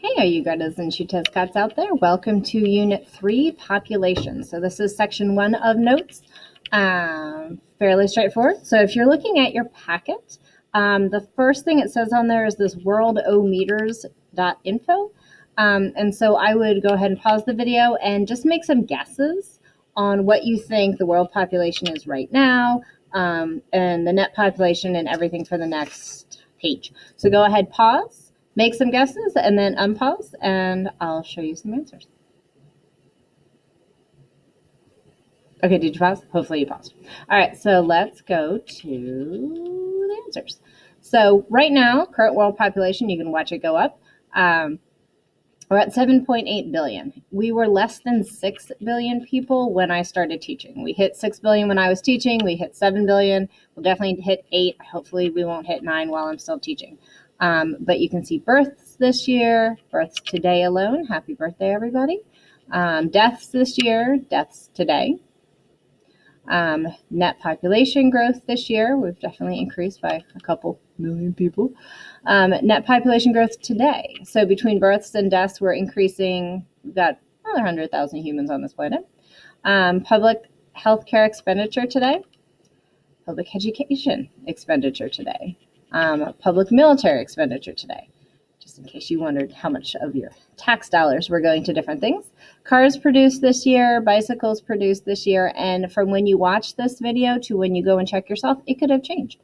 Hey, you guys and Shutez cats out there. Welcome to Unit 3, Population. So this is Section 1 of Notes. Fairly straightforward. So if you're looking at your packet, the first thing it says on there is this worldometers.info. And so I would go ahead and pause the video and just make some guesses on what you think the world population is right now, and the net population and everything for the next page. So go ahead, pause. Make some guesses and then unpause, and I'll show you some answers. Okay, did you pause? Hopefully you paused. All right, so let's go to the answers. So right now, current world population, you can watch it go up. We're at 7.8 billion. We were less than 6 billion people when I started teaching. We hit 6 billion when I was teaching. We hit 7 billion. We'll definitely hit 8. Hopefully we won't hit 9 while I'm still teaching. But you can see births this year, births today alone. Happy birthday, everybody. Deaths this year, deaths today. Net population growth this year, we've definitely increased by a couple million people. Net population growth today. So between births and deaths, we're increasing. We've got another 100,000 humans on this planet. Public healthcare expenditure today. Public education expenditure today. Public military expenditure today, just in case you wondered how much of your tax dollars were going to different things. Cars produced this year, bicycles produced this year, and from when you watch this video to when you go and check yourself, it could have changed,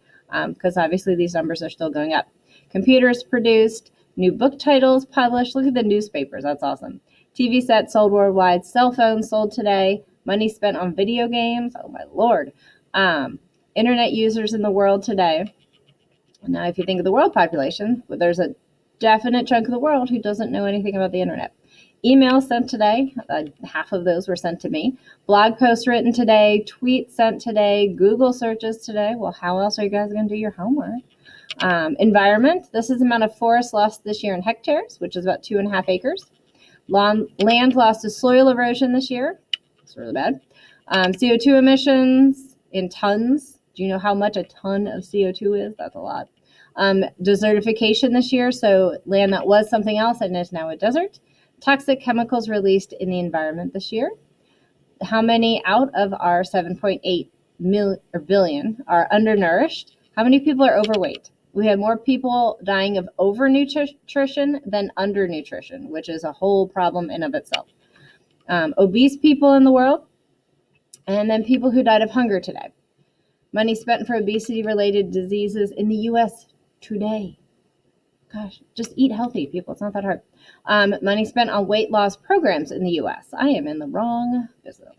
because obviously these numbers are still going up. Computers produced, new book titles published. Look at the newspapers, that's awesome. TV sets sold worldwide, cell phones sold today, money spent on video games, oh my lord. Internet users in the world today. Now, if you think of the world population, there's a definite chunk of the world who doesn't know anything about the internet. Emails sent today, half of those were sent to me. Blog posts written today, tweets sent today, Google searches today. Well, how else are you guys going to do your homework? Environment, this is the amount of forest lost this year in hectares, which is about 2.5 acres. Land lost to soil erosion this year. It's really bad. CO2 emissions in tons. Do you know how much a ton of CO2 is? That's a lot. Desertification this year, so land that was something else and is now a desert. Toxic chemicals released in the environment this year. How many out of our 7.8 billion are undernourished? How many people are overweight? We have more people dying of overnutrition than undernutrition, which is a whole problem in of itself. Obese people in the world, and then people who died of hunger today. Money spent for obesity-related diseases in the U.S. today. Gosh, just eat healthy, people. It's not that hard. Money spent on weight loss programs in the U.S. I am in the wrong business.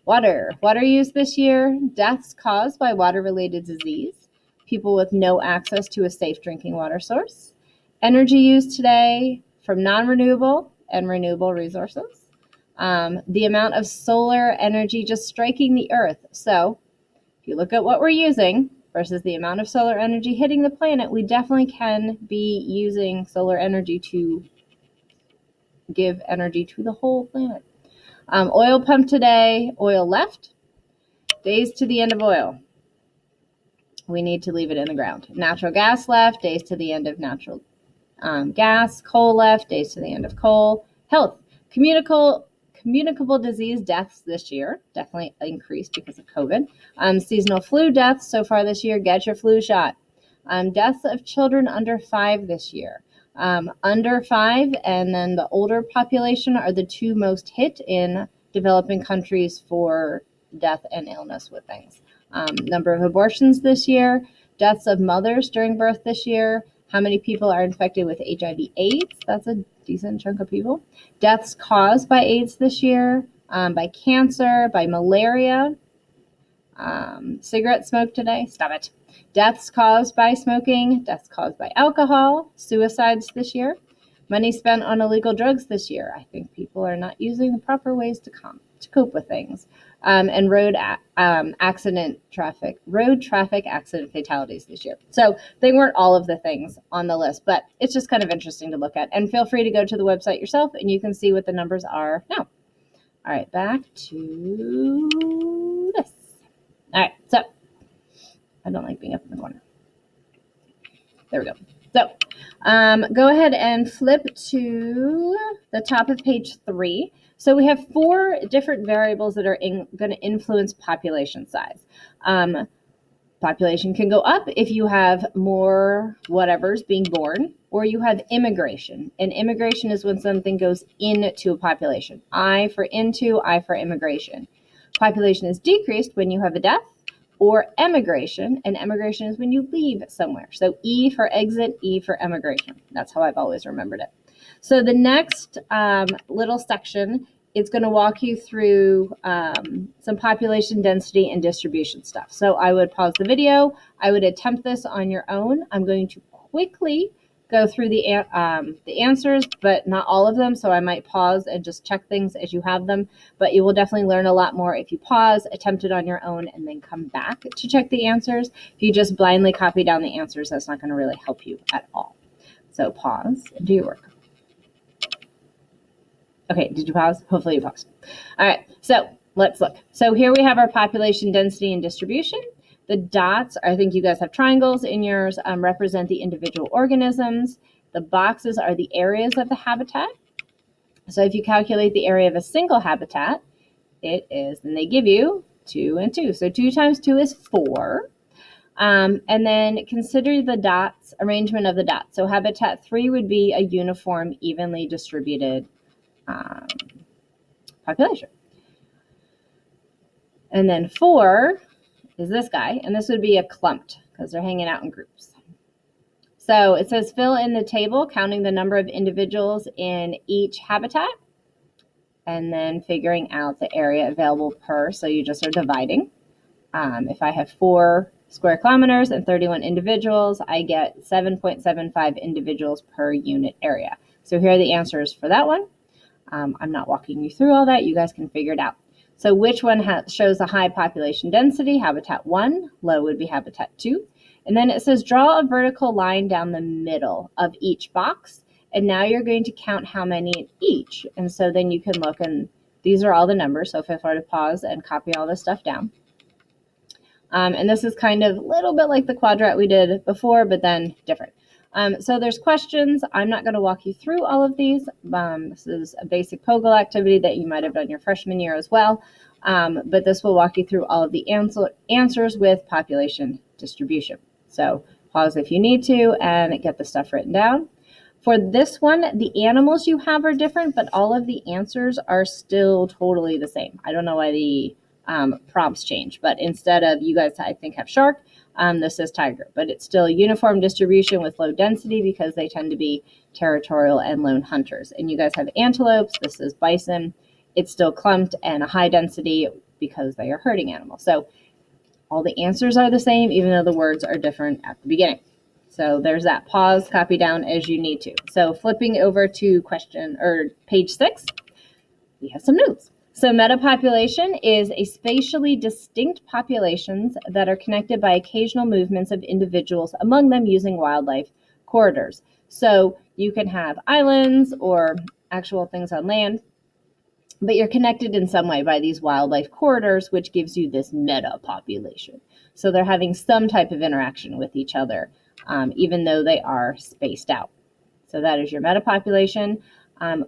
Water use this year. Deaths caused by water-related disease. People with no access to a safe drinking water source. Energy used today from non-renewable and renewable resources. The amount of solar energy just striking the earth. So if you look at what we're using versus the amount of solar energy hitting the planet, we definitely can be using solar energy to give energy to the whole planet. Oil pump today, oil left. Days to the end of oil. We need to leave it in the ground. Natural gas left, days to the end of natural gas. Coal left, days to the end of coal. Health, communicable disease deaths this year definitely increased because of COVID. Seasonal flu deaths so far this year. Get your flu shot. Deaths of children under 5 this year. Under 5 and then the older population are the two most hit in developing countries for death and illness with things. Number of abortions this year. Deaths of mothers during birth this year. How many people are infected with HIV/AIDS? That's a decent chunk of people. Deaths caused by AIDS this year, by cancer, by malaria. Cigarette smoke today. Stop it. Deaths caused by smoking. Deaths caused by alcohol. Suicides this year. Money spent on illegal drugs this year. I think people are not using the proper ways to cope with things. And road traffic accident fatalities this year. So they weren't all of the things on the list, but it's just kind of interesting to look at. And feel free to go to the website yourself and you can see what the numbers are now. All right, back to this. All right, so I don't like being up in the corner. There we go. So go ahead and flip to the top of page 3. So we have 4 different variables that are going to influence population size. Population can go up if you have more whatevers being born, or you have immigration. And immigration is when something goes into a population. I for into, I for immigration. Population is decreased when you have a death, or emigration, and emigration is when you leave somewhere. So E for exit, E for emigration. That's how I've always remembered it. So the next little section, it's going to walk you through some population density and distribution stuff. So I would pause the video. I would attempt this on your own. I'm going to quickly go through the answers, but not all of them. So I might pause and just check things as you have them. But you will definitely learn a lot more if you pause, attempt it on your own, and then come back to check the answers. If you just blindly copy down the answers, that's not going to really help you at all. So pause and do your work. Okay, did you pause? Hopefully you paused. All right, so let's look. So here we have our population density and distribution. The dots, I think you guys have triangles in yours, represent the individual organisms. The boxes are the areas of the habitat. So if you calculate the area of a single habitat, it is, and they give you 2 and 2. So 2 times 2 is 4. And then consider the dots, arrangement of the dots. So habitat 3 would be a uniform, evenly distributed population. And then 4 is this guy, and this would be a clumped because they're hanging out in groups. So it says fill in the table counting the number of individuals in each habitat and then figuring out the area available per, so you just are dividing. If I have 4 square kilometers and 31 individuals, I get 7.75 individuals per unit area. So here are the answers for that one. I'm not walking you through all that. You guys can figure it out. So which one shows a high population density? Habitat 1. Low would be habitat 2. And then it says draw a vertical line down the middle of each box. And now you're going to count how many in each. And so then you can look, and these are all the numbers. So feel free to pause and copy all this stuff down. And this is kind of a little bit like the quadrat we did before, but then different. So there's questions. I'm not going to walk you through all of these. This is a basic POGIL activity that you might have done your freshman year as well. But this will walk you through all of the answers with population distribution. So pause if you need to and get the stuff written down. For this one, the animals you have are different, but all of the answers are still totally the same. I don't know why the prompts change, but instead of, you guys I think have shark, this is tiger, but it's still uniform distribution with low density because they tend to be territorial and lone hunters. And you guys have antelopes, this is bison, it's still clumped and a high density because they are herding animals. So all the answers are the same, even though the words are different at the beginning. So there's that. Pause, copy down as you need to. So flipping over to page 6, we have some notes. So metapopulation is a spatially distinct populations that are connected by occasional movements of individuals among them using wildlife corridors. So you can have islands or actual things on land, but you're connected in some way by these wildlife corridors, which gives you this metapopulation. So they're having some type of interaction with each other, even though they are spaced out. So that is your metapopulation.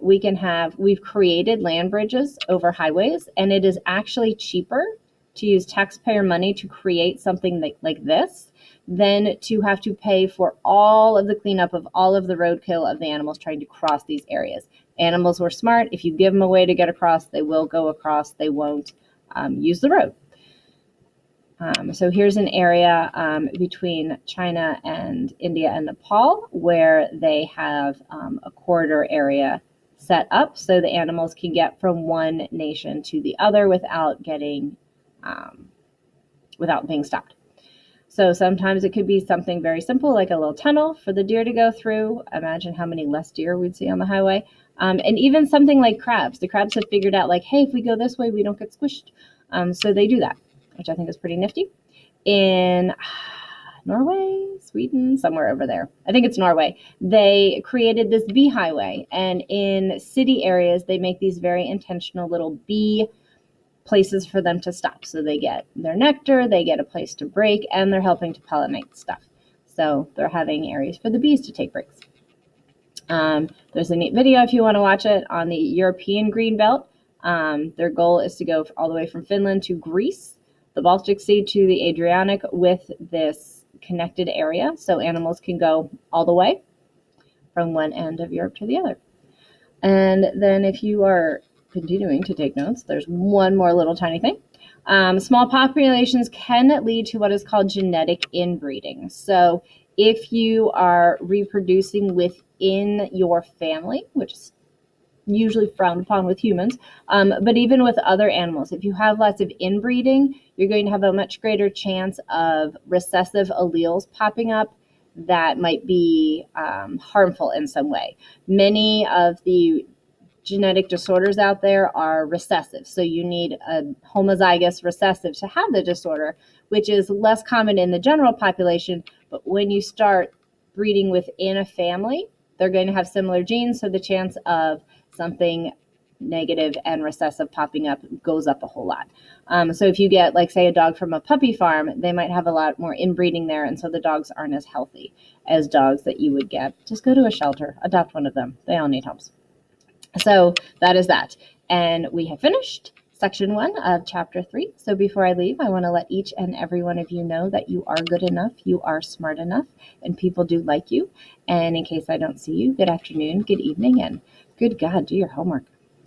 We've created land bridges over highways, and it is actually cheaper to use taxpayer money to create something like this than to have to pay for all of the cleanup of all of the roadkill of the animals trying to cross these areas. Animals were smart. If you give them a way to get across, they will go across. They won't use the road. So here's an area between China and India and Nepal where they have a corridor area set up so the animals can get from one nation to the other without being stopped. So sometimes it could be something very simple like a little tunnel for the deer to go through. Imagine how many less deer we'd see on the highway. And even something like crabs. The crabs have figured out like, hey, if we go this way, we don't get squished. So they do that, which I think is pretty nifty. In Norway, Sweden, somewhere over there. I think it's Norway. They created this bee highway, and in city areas, they make these very intentional little bee places for them to stop. So they get their nectar, they get a place to break, and they're helping to pollinate stuff. So they're having areas for the bees to take breaks. There's a neat video if you want to watch it on the European Greenbelt. Their goal is to go all the way from Finland to Greece, the Baltic Sea to the Adriatic with this connected area, so animals can go all the way from one end of Europe to the other. And then if you are continuing to take notes, there's one more little tiny thing. Small populations can lead to what is called genetic inbreeding. So if you are reproducing within your family, which is usually frowned upon with humans, but even with other animals, if you have lots of inbreeding, you're going to have a much greater chance of recessive alleles popping up that might be harmful in some way. Many of the genetic disorders out there are recessive. So you need a homozygous recessive to have the disorder, which is less common in the general population. But when you start breeding within a family, they're going to have similar genes. So the chance of something negative and recessive popping up goes up a whole lot. So if you get, like, say, a dog from a puppy farm, they might have a lot more inbreeding there. And so the dogs aren't as healthy as dogs that you would get. Just go to a shelter, adopt one of them. They all need homes. So that is that. And we have finished section 1 of chapter 3. So before I leave, I want to let each and every one of you know that you are good enough, you are smart enough, and people do like you. And in case I don't see you, good afternoon, good evening, and good God, do your homework.